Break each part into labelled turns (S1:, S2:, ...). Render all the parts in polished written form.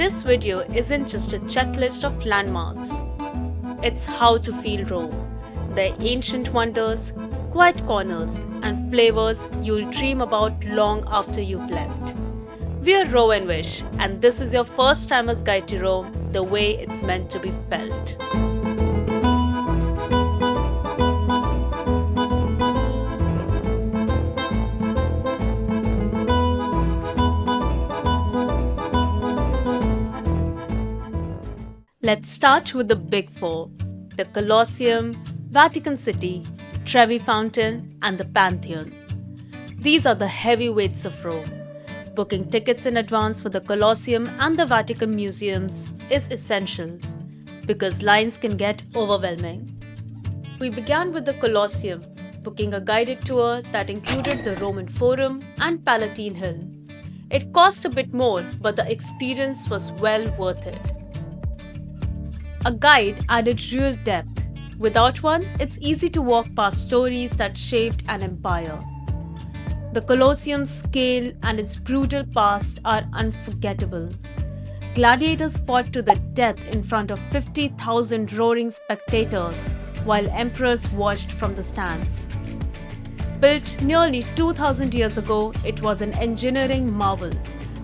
S1: This video isn't just a checklist of landmarks. It's how to feel Rome, their ancient wonders, quiet corners, and flavors you'll dream about long after you've left. We're Ro and Wish, and this is your first timer's guide to Rome, the way it's meant to be felt. Let's start with the big four: the Colosseum, Vatican City, Trevi Fountain, and the Pantheon. These are the heavyweights of Rome. Booking tickets in advance for the Colosseum and the Vatican museums is essential because lines can get overwhelming. We began with the Colosseum, booking a guided tour that included the Roman Forum and Palatine Hill. It cost a bit more, but the experience was well worth it. A guide added real depth. Without one, it's easy to walk past stories that shaped an empire. The Colosseum's scale and its brutal past are unforgettable. Gladiators fought to the death in front of 50,000 roaring spectators, while emperors watched from the stands. Built nearly 2,000 years ago, it was an engineering marvel,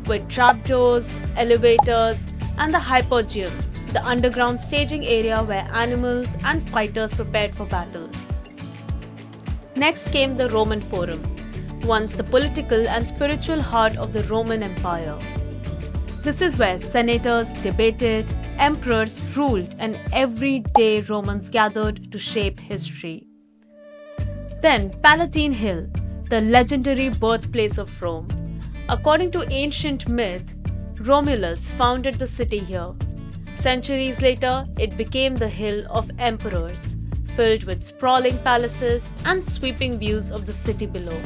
S1: with trapdoors, elevators, and the hypogeum, the underground staging area where animals and fighters prepared for battle. Next came the Roman Forum, once the political and spiritual heart of the Roman Empire. This is where senators debated, emperors ruled, and everyday Romans gathered to shape history. Then Palatine Hill, the legendary birthplace of Rome. According to ancient myth, Romulus founded the city here. Centuries later, it became the Hill of Emperors, filled with sprawling palaces and sweeping views of the city below.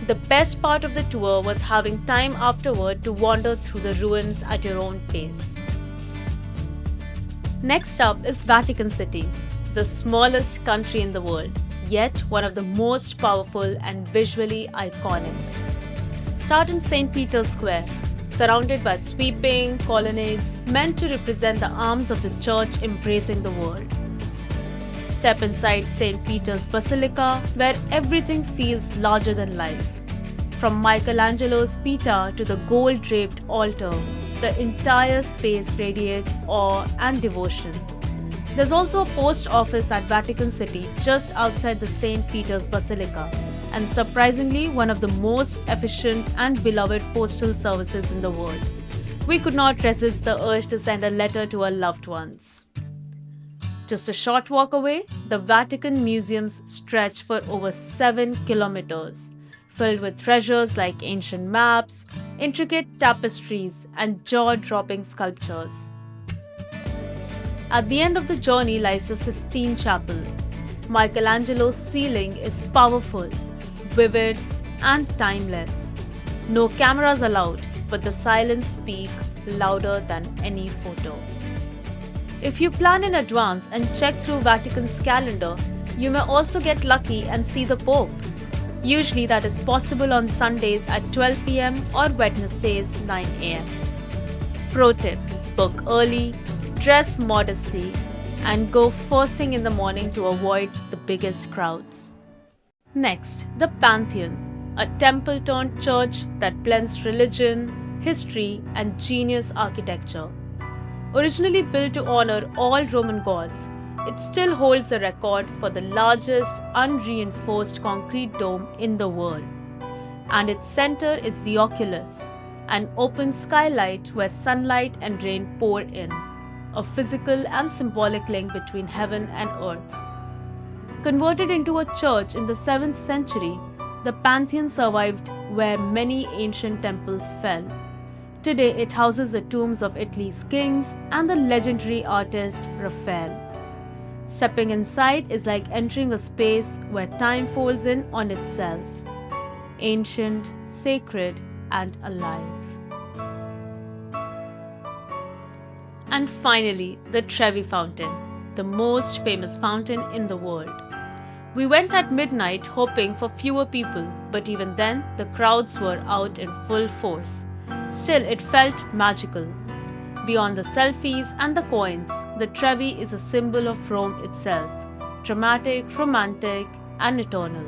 S1: The best part of the tour was having time afterward to wander through the ruins at your own pace. Next up is Vatican City, the smallest country in the world, yet one of the most powerful and visually iconic. Start in St. Peter's Square, surrounded by sweeping colonnades meant to represent the arms of the church embracing the world. Step inside St. Peter's Basilica, where everything feels larger than life. From Michelangelo's Pieta to the gold-draped altar, the entire space radiates awe and devotion. There's also a post office at Vatican City just outside the St. Peter's Basilica, and surprisingly one of the most efficient and beloved postal services in the world. We could not resist the urge to send a letter to our loved ones. Just a short walk away, the Vatican museums stretch for over 7 kilometers, filled with treasures like ancient maps, intricate tapestries, and jaw-dropping sculptures. At the end of the journey lies the Sistine Chapel. Michelangelo's ceiling is powerful, vivid, and timeless. No cameras allowed, but the silence speaks louder than any photo. If you plan in advance and check through Vatican's calendar, you may also get lucky and see the Pope. Usually that is possible on Sundays at 12 p.m. or Wednesdays 9 a.m. Pro tip: book early, dress modestly, and go first thing in the morning to avoid the biggest crowds. Next, the Pantheon, a temple-turned church that blends religion, history, and genius architecture. Originally built to honor all Roman gods, it still holds a record for the largest unreinforced concrete dome in the world. And its center is the oculus, an open skylight where sunlight and rain pour in, a physical and symbolic link between heaven and earth. Converted into a church in the 7th century, the Pantheon survived where many ancient temples fell. Today it houses the tombs of Italy's kings and the legendary artist Raphael. Stepping inside is like entering a space where time folds in on itself. Ancient, sacred, and alive. And finally, the Trevi Fountain, the most famous fountain in the world. We went at midnight hoping for fewer people, but even then the crowds were out in full force. Still, it felt magical. Beyond the selfies and the coins, the Trevi is a symbol of Rome itself, dramatic, romantic, and eternal.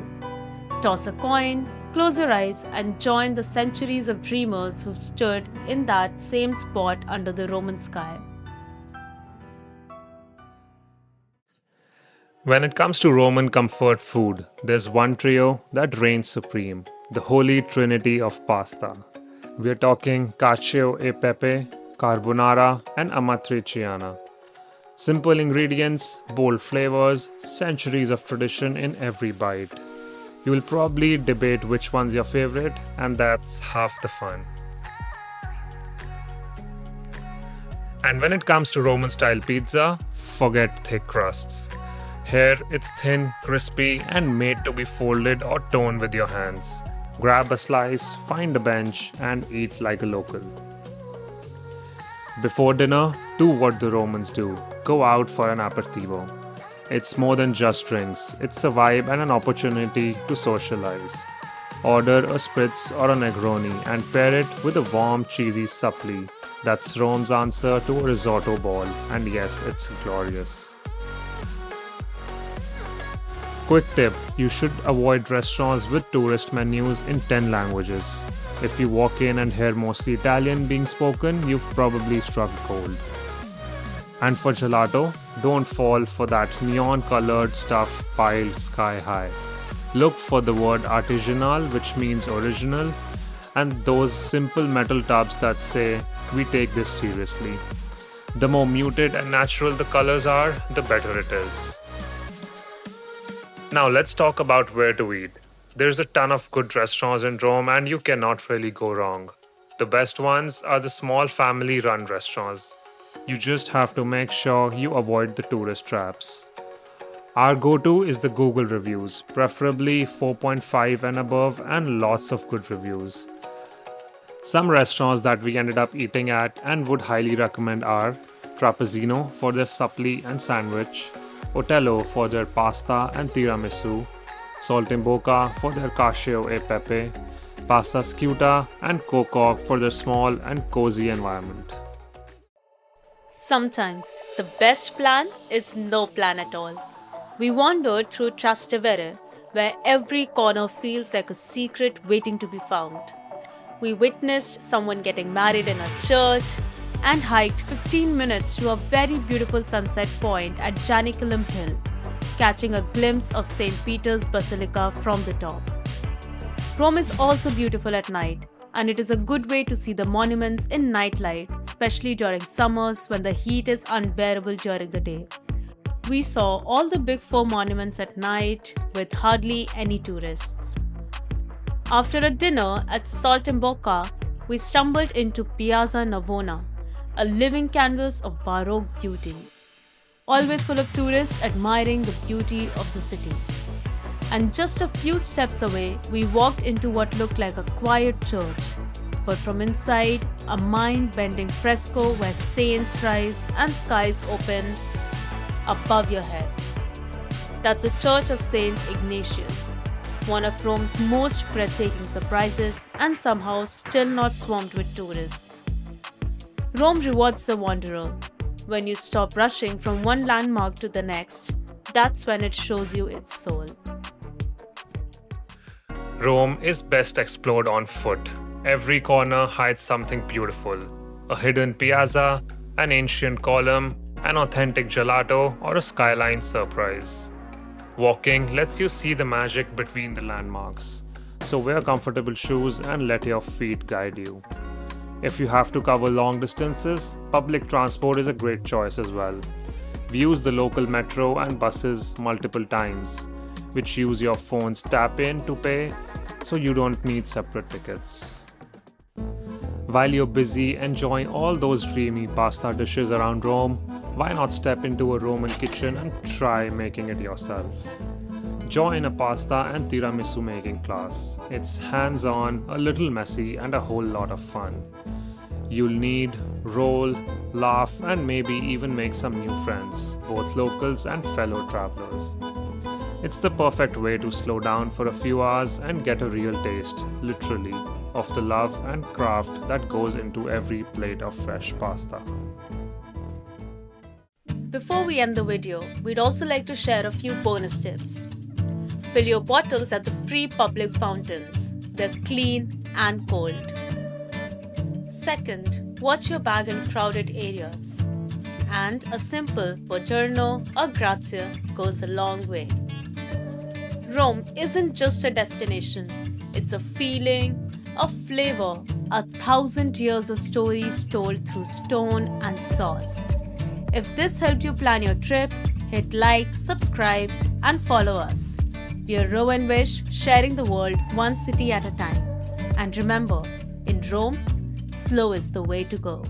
S1: Toss a coin, close your eyes, and join the centuries of dreamers who stood in that same spot under the Roman sky.
S2: When it comes to Roman comfort food, there's one trio that reigns supreme, the holy trinity of pasta. We're talking cacio e pepe, carbonara, and amatriciana. Simple ingredients, bold flavors, centuries of tradition in every bite. You will probably debate which one's your favorite, and that's half the fun. And when it comes to Roman style pizza, forget thick crusts. Here, it's thin, crispy, and made to be folded or torn with your hands. Grab a slice, find a bench, and eat like a local. Before dinner, do what the Romans do. Go out for an aperitivo. It's more than just drinks, it's a vibe and an opportunity to socialize. Order a spritz or a Negroni and pair it with a warm, cheesy suppli. That's Rome's answer to a risotto ball, and yes, it's glorious. Quick tip, you should avoid restaurants with tourist menus in 10 languages. If you walk in and hear mostly Italian being spoken, you've probably struck gold. And for gelato, don't fall for that neon colored stuff piled sky high. Look for the word artisanal, which means original, and those simple metal tubs that say, "We take this seriously." The more muted and natural the colors are, the better it is. Now let's talk about where to eat. There's a ton of good restaurants in Rome and you cannot really go wrong. The best ones are the small family-run restaurants. You just have to make sure you avoid the tourist traps. Our go-to is the Google reviews, preferably 4.5 and above, and lots of good reviews. Some restaurants that we ended up eating at and would highly recommend are Trappizzino for their suppli and sandwich, Otello for their pasta and tiramisu, Saltimbocca for their cacio e pepe, Pasta Sciuta and Cococ for their small and cozy environment.
S1: Sometimes the best plan is no plan at all. We wandered through Trastevere, where every corner feels like a secret waiting to be found. We witnessed someone getting married in a church and hiked 15 minutes to a very beautiful sunset point at Janiculum Hill, catching a glimpse of St. Peter's Basilica from the top. Rome is also beautiful at night, and it is a good way to see the monuments in nightlight, especially during summers when the heat is unbearable during the day. We saw all the big four monuments at night with hardly any tourists. After a dinner at Saltimbocca, we stumbled into Piazza Navona, a living canvas of Baroque beauty, always full of tourists admiring the beauty of the city. And just a few steps away, we walked into what looked like a quiet church, but from inside, a mind-bending fresco where saints rise and skies open above your head. That's the Church of Saint Ignatius, one of Rome's most breathtaking surprises, and somehow still not swamped with tourists. Rome rewards the wanderer. When you stop rushing from one landmark to the next, that's when it shows you its soul.
S2: Rome is best explored on foot. Every corner hides something beautiful. A hidden piazza, an ancient column, an authentic gelato, or a skyline surprise. Walking lets you see the magic between the landmarks. So wear comfortable shoes and let your feet guide you. If you have to cover long distances, public transport is a great choice as well. We use the local metro and buses multiple times, which use your phone's tap in to pay, so you don't need separate tickets. While you're busy enjoying all those dreamy pasta dishes around Rome, why not step into a Roman kitchen and try making it yourself? Join a pasta and tiramisu making class. It's hands-on, a little messy, and a whole lot of fun. You'll need roll, laugh, and maybe even make some new friends, both locals and fellow travelers. It's the perfect way to slow down for a few hours and get a real taste, literally, of the love and craft that goes into every plate of fresh pasta.
S1: Before we end the video, we'd also like to share a few bonus tips. Fill your bottles at the free public fountains. They're clean and cold. Second, watch your bag in crowded areas. And a simple buongiorno or grazie goes a long way. Rome isn't just a destination, it's a feeling, a flavor, 1,000 years of stories told through stone and sauce. If this helped you plan your trip, hit like, subscribe, and follow us. We are Ro and Wish, sharing the world one city at a time. And remember, in Rome, slow is the way to go.